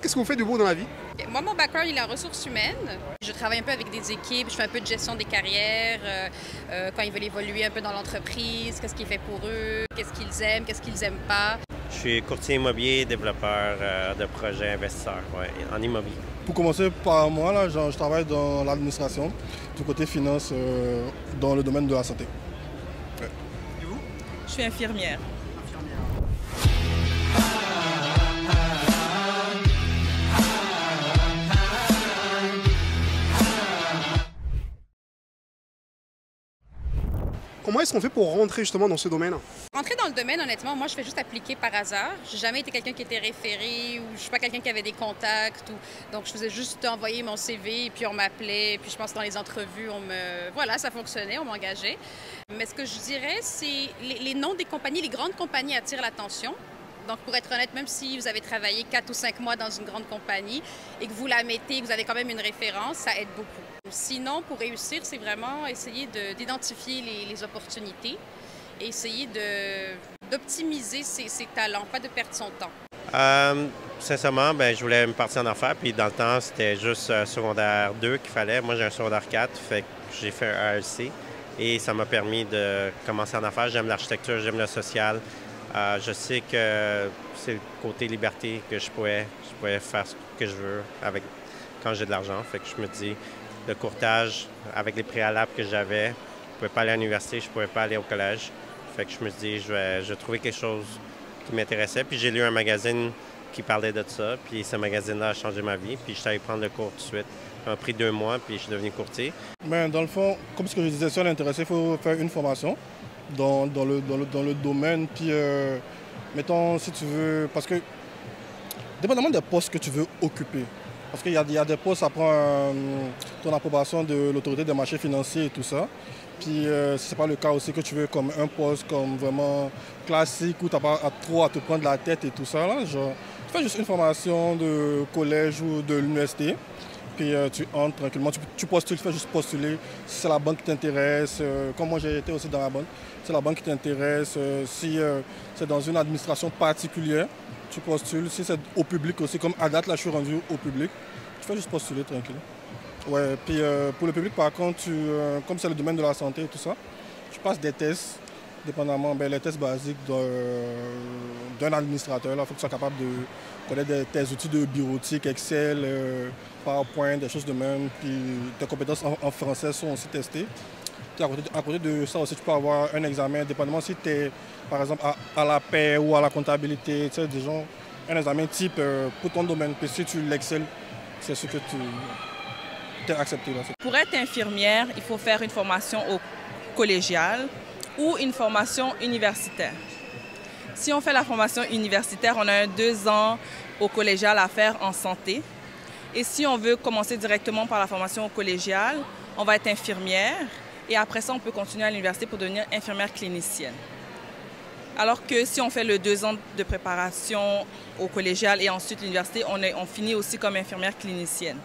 Qu'est-ce que vous faites de beau dans la vie? Moi, mon background, il est en ressources humaines. Je travaille un peu avec des équipes, je fais un peu de gestion des carrières, quand ils veulent évoluer un peu dans l'entreprise, qu'est-ce qui est fait pour eux, qu'est-ce qu'ils aiment pas. Je suis courtier immobilier, développeur de projets, investisseur en immobilier. Pour commencer par moi, là, je travaille dans l'administration, du côté finance, dans le domaine de la santé. Ouais. Et vous? Je suis infirmière. Comment est-ce qu'on fait pour rentrer justement dans ce domaine? Rentrer dans le domaine, honnêtement, moi, je fais juste appliquer par hasard. J'ai jamais été quelqu'un qui était référé ou je suis pas quelqu'un qui avait des contacts. Donc, je faisais juste envoyer mon CV et puis on m'appelait. Puis je pense que dans les entrevues, voilà, ça fonctionnait, on m'engageait. Mais ce que je dirais, c'est les noms des compagnies, les grandes compagnies attirent l'attention. Donc, pour être honnête, même si vous avez travaillé 4 ou 5 mois dans une grande compagnie et que vous la mettez, que vous avez quand même une référence, ça aide beaucoup. Sinon, pour réussir, c'est vraiment essayer d'identifier les opportunités et essayer d'optimiser ses talents, pas de perdre son temps. Sincèrement, je voulais me partir en affaires, puis dans le temps, c'était juste secondaire 2 qu'il fallait. Moi, j'ai un secondaire 4, fait que j'ai fait un ALC et ça m'a permis de commencer en affaires. J'aime l'architecture, j'aime le social. Je sais que c'est le côté liberté que je pouvais faire ce que je veux quand j'ai de l'argent. Fait que je me dis, le courtage, avec les préalables que j'avais, je ne pouvais pas aller à l'université, je ne pouvais pas aller au collège. Fait que je me dis, je vais trouver quelque chose qui m'intéressait. Puis j'ai lu un magazine qui parlait de ça. Puis ce magazine-là a changé ma vie. Puis je suis allé prendre le cours tout de suite. Ça m'a pris 2 mois, puis je suis devenu courtier. Mais dans le fond, comme ce que je disais, si on est intéressé, il faut faire une formation dans le domaine. Puis, mettons, si tu veux, parce que, dépendamment des postes que tu veux occuper, parce qu'il y a des postes, ça prend ton approbation de l'autorité des marchés financiers et tout ça. Puis, si ce n'est pas le cas aussi que tu veux comme un poste comme vraiment classique où tu n'as pas trop à te prendre la tête et tout ça, là, genre, tu fais juste une formation de collège ou de l'université. Puis tu entres tranquillement, tu postules, tu fais juste postuler. Si c'est la banque qui t'intéresse, comme moi j'ai été aussi dans la banque, c'est la banque qui t'intéresse. Si c'est dans une administration particulière, tu postules. Si c'est au public aussi, comme à date, là je suis rendu au public, tu fais juste postuler tranquille. Ouais, puis pour le public par contre, comme c'est le domaine de la santé et tout ça, tu passes des tests, dépendamment, les tests basiques d'un administrateur. Il faut que tu sois capable de connaître tes outils de bureautique, Excel, PowerPoint, des choses de même. Puis tes compétences en français sont aussi testées. Puis à côté de ça aussi, tu peux avoir un examen, dépendamment si tu es, par exemple, à la paie ou à la comptabilité. Tu sais, disons, un examen type pour ton domaine. Puis si tu l'excelles, c'est ce que tu es accepté. Là. Pour être infirmière, il faut faire une formation au collégial ou une formation universitaire. Si on fait la formation universitaire, on a 2 ans au collégial à faire en santé. Et si on veut commencer directement par la formation au collégial, on va être infirmière. Et après ça, on peut continuer à l'université pour devenir infirmière clinicienne. Alors que si on fait le 2 ans de préparation au collégial et ensuite l'université, on finit aussi comme infirmière clinicienne.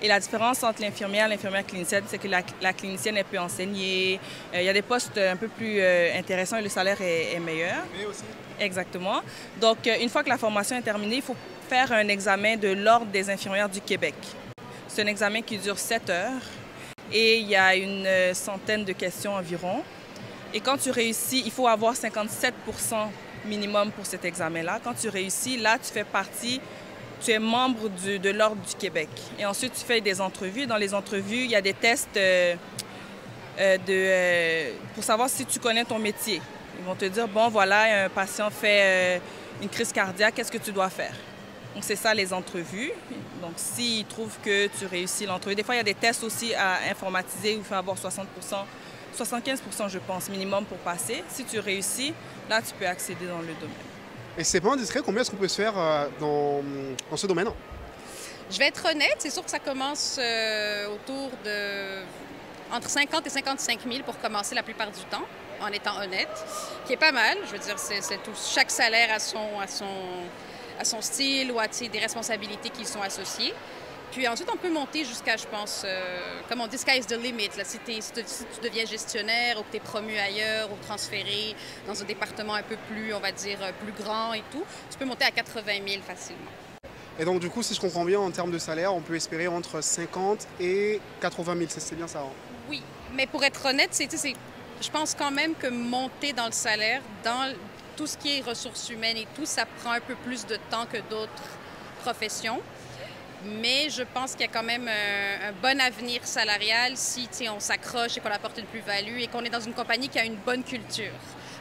Et la différence entre l'infirmière et l'infirmière clinicienne, c'est que la clinicienne, elle peut enseigner. Il y a des postes un peu plus intéressants et le salaire est meilleur. Oui, aussi. Exactement. Donc, une fois que la formation est terminée, il faut faire un examen de l'Ordre des infirmières du Québec. C'est un examen qui dure 7 heures et il y a une centaine de questions environ. Et quand tu réussis, il faut avoir 57% minimum pour cet examen-là. Quand tu réussis, là, tu fais partie... Tu es membre de l'Ordre du Québec. Et ensuite, tu fais des entrevues. Dans les entrevues, il y a des tests pour savoir si tu connais ton métier. Ils vont te dire, bon, voilà, un patient fait une crise cardiaque, qu'est-ce que tu dois faire? Donc, c'est ça, les entrevues. Donc, s'ils trouvent que tu réussis l'entrevue, des fois, il y a des tests aussi à informatiser où il faut avoir 60%, 75%, je pense, minimum pour passer. Si tu réussis, là, tu peux accéder dans le domaine. Et c'est pas indiscret, combien est-ce qu'on peut se faire dans ce domaine? Je vais être honnête, c'est sûr que ça commence autour de entre 50 et 55 000 pour commencer la plupart du temps, en étant honnête, qui est pas mal. Je veux dire, chaque salaire a son style ou a des responsabilités qui y sont associées. Puis ensuite, on peut monter jusqu'à, je pense, comme on dit, sky's the limit. Là, si tu deviens gestionnaire ou que tu es promu ailleurs ou transféré dans un département un peu plus, on va dire, plus grand et tout, tu peux monter à 80 000 facilement. Et donc du coup, si je comprends bien, en termes de salaire, on peut espérer entre 50 et 80 000, c'est bien ça, hein? Oui, mais pour être honnête, je pense quand même que monter dans le salaire, dans tout ce qui est ressources humaines et tout, ça prend un peu plus de temps que d'autres professions. Mais je pense qu'il y a quand même un bon avenir salarial si on s'accroche et qu'on apporte une plus-value et qu'on est dans une compagnie qui a une bonne culture.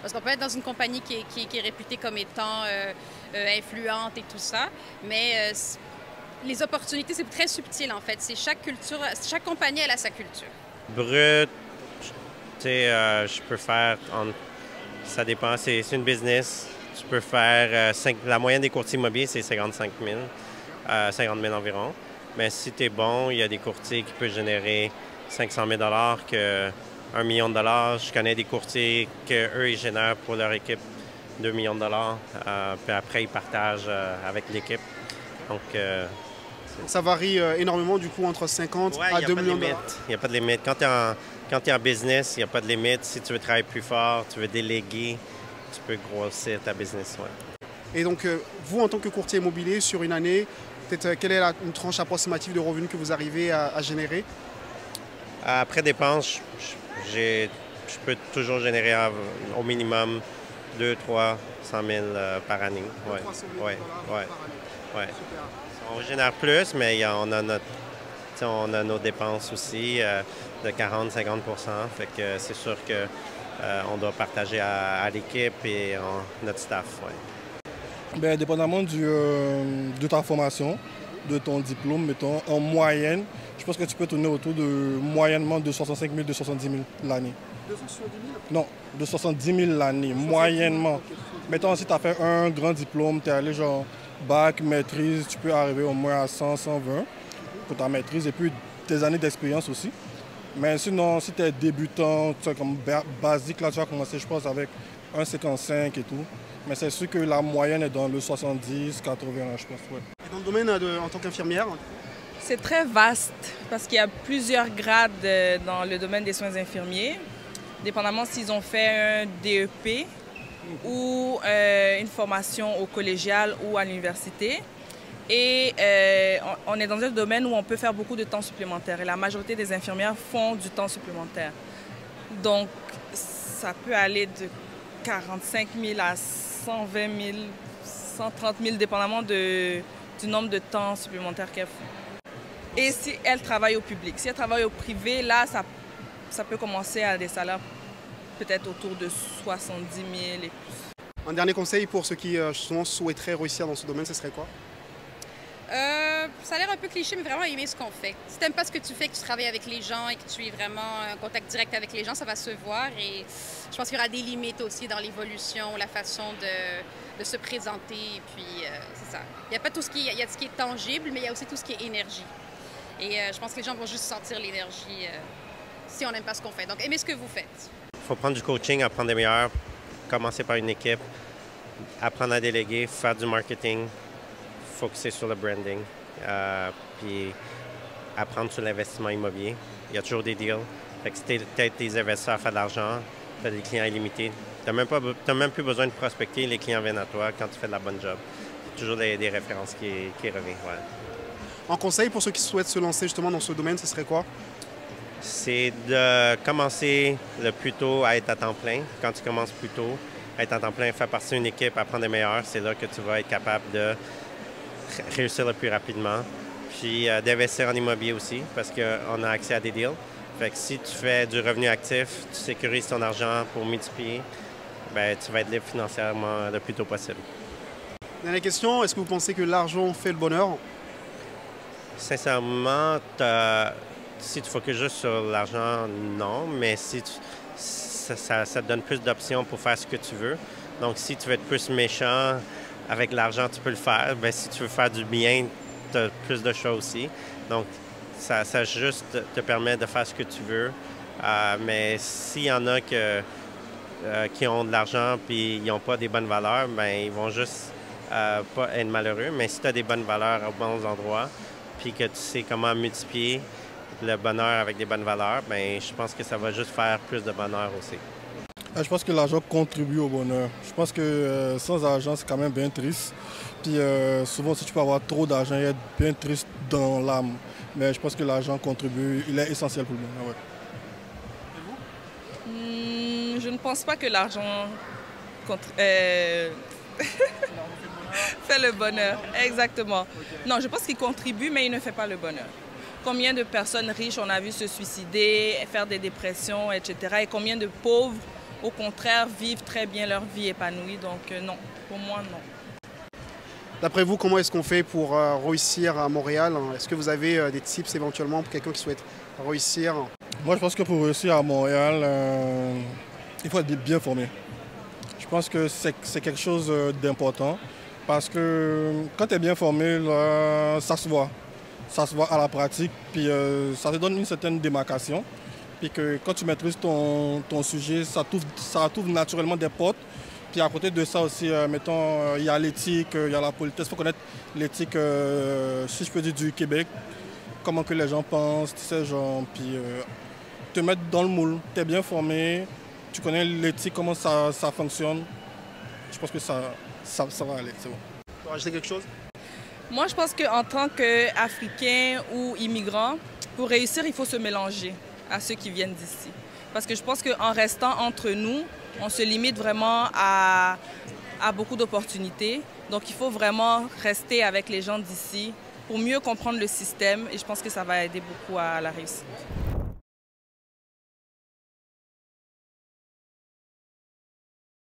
Parce qu'on peut être dans une compagnie qui est réputée comme étant influente et tout ça, mais les opportunités, c'est très subtil en fait. C'est chaque compagnie, elle a sa culture. Brut, tu sais, je peux faire, ça dépend, c'est une business. Tu peux faire, la moyenne des courtiers immobiliers, c'est 55 000, 50 000 environ. Mais si tu es bon, il y a des courtiers qui peuvent générer 500 000 que 1 million de dollars. Je connais des courtiers qu'eux, ils génèrent pour leur équipe 2 millions de dollars. Puis après, ils partagent avec l'équipe. Donc, ça varie énormément, du coup, entre 50 à 2 millions de dollars. Il n'y a pas de limite. Quand tu es en business, il n'y a pas de limite. Si tu veux travailler plus fort, tu veux déléguer, tu peux grossir ta business. Ouais. Et donc, vous, en tant que courtier immobilier, sur une année, peut-être quelle est une tranche approximative de revenus que vous arrivez à générer? Après dépenses, je peux toujours générer au minimum 200 300 000 par année. Ouais. 300 000 ouais. par année. Ouais. Super. On génère plus, mais on a nos dépenses aussi de 40-50 %. Fait que c'est sûr que on doit partager à l'équipe et notre staff. Ouais. Bien, dépendamment de ta formation, de ton diplôme, mettons, en moyenne, je pense que tu peux tourner autour de moyennement de 65 000, de 70 000 l'année. De 70 000? Non, de 70 000 l'année, moyennement. Okay. Mettons, si tu as fait un grand diplôme, tu es allé genre bac, maîtrise, tu peux arriver au moins à 100, 120 pour ta maîtrise et puis tes années d'expérience aussi. Mais sinon, si tu es débutant, tu sais, comme basique, là, tu vas commencer, je pense, avec 1,55 et tout. Mais c'est sûr que la moyenne est dans le 70, 80, je pense. Ouais. Et dans le domaine en tant qu'infirmière? C'est très vaste parce qu'il y a plusieurs grades dans le domaine des soins infirmiers, dépendamment s'ils ont fait un DEP ou une formation au collégial ou à l'université. Et on est dans un domaine où on peut faire beaucoup de temps supplémentaire et la majorité des infirmières font du temps supplémentaire. Donc, ça peut aller de 45 000 à 120 000, 130 000, dépendamment du nombre de temps supplémentaires qu'elles font. Et si elles travaillent au public, si elles travaillent au privé, là, ça peut commencer à des salaires peut-être autour de 70 000 et plus. Un dernier conseil pour ceux qui justement souhaiteraient réussir dans ce domaine, ce serait quoi? Ça a l'air un peu cliché, mais vraiment aimer ce qu'on fait. Si tu n'aimes pas ce que tu fais, que tu travailles avec les gens et que tu es vraiment en contact direct avec les gens, ça va se voir. Et je pense qu'il y aura des limites aussi dans l'évolution, la façon de se présenter. Et puis, c'est ça. Il y a pas tout ce qui est tangible, mais il y a aussi tout ce qui est énergie. Et je pense que les gens vont juste sentir l'énergie si on n'aime pas ce qu'on fait. Donc, aimez ce que vous faites. Il faut prendre du coaching, apprendre des meilleurs, commencer par une équipe, apprendre à déléguer, faire du marketing, focuser sur le branding, puis apprendre sur l'investissement immobilier. Il y a toujours des deals. Fait que si tu es des investisseurs à faire de l'argent, tu as des clients illimités. Tu n'as même plus besoin de prospecter, les clients viennent à toi quand tu fais de la bonne job. Il y a toujours des références qui reviennent. Ouais. Un conseil pour ceux qui souhaitent se lancer justement dans ce domaine, ce serait quoi? C'est de commencer le plus tôt à être à temps plein. Quand tu commences plus tôt, à être à temps plein, faire partie d'une équipe, apprendre des meilleurs, c'est là que tu vas être capable de réussir le plus rapidement. Puis d'investir en immobilier aussi, parce qu'on a accès à des deals. Fait que si tu fais du revenu actif, tu sécurises ton argent pour multiplier, bien, tu vas être libre financièrement le plus tôt possible. Dernière question, est-ce que vous pensez que l'argent fait le bonheur? Sincèrement, si tu focuses juste sur l'argent, non, mais si ça te donne plus d'options pour faire ce que tu veux. Donc, si tu veux être plus méchant avec l'argent, tu peux le faire. Bien, si tu veux faire du bien, tu as plus de choix aussi. Donc, ça juste te permet de faire ce que tu veux. Mais s'il y en a qui ont de l'argent puis ils n'ont pas des bonnes valeurs, bien, ils vont juste pas être malheureux. Mais si tu as des bonnes valeurs aux bons endroits, puis que tu sais comment multiplier le bonheur avec des bonnes valeurs, bien, je pense que ça va juste faire plus de bonheur aussi. Je pense que l'argent contribue au bonheur. Je pense que sans argent, c'est quand même bien triste. Puis souvent, si tu peux avoir trop d'argent, il est bien triste dans l'âme. Mais je pense que l'argent contribue, il est essentiel pour le bonheur. Ouais. Je ne pense pas que l'argent fait le bonheur. Exactement. Non, je pense qu'il contribue, mais il ne fait pas le bonheur. Combien de personnes riches on a vu se suicider, faire des dépressions, etc. Et combien de pauvres, au contraire, vivent très bien leur vie épanouie. Donc non, pour moi, non. D'après vous, comment est-ce qu'on fait pour réussir à Montréal? Est-ce que vous avez des tips éventuellement pour quelqu'un qui souhaite réussir? Moi, je pense que pour réussir à Montréal, il faut être bien formé. Je pense que c'est quelque chose d'important parce que quand tu es bien formé, là, ça se voit. Ça se voit à la pratique, puis ça te donne une certaine démarcation. Puis que quand tu maîtrises ton sujet, ça t'ouvre naturellement des portes. Puis à côté de ça aussi, mettons, il y a l'éthique, il y a la politesse. Il faut connaître l'éthique, si je peux dire, du Québec. Comment que les gens pensent, tu sais, genre, puis te mettre dans le moule. Tu es bien formé, tu connais l'éthique, comment ça fonctionne. Je pense que ça va aller, c'est bon. Tu veux rajouter quelque chose? Moi, je pense qu'en tant qu'Africain ou immigrant, pour réussir, il faut se mélanger à ceux qui viennent d'ici. Parce que je pense qu'en restant entre nous, on se limite vraiment à beaucoup d'opportunités. Donc, il faut vraiment rester avec les gens d'ici pour mieux comprendre le système et je pense que ça va aider beaucoup à la réussite.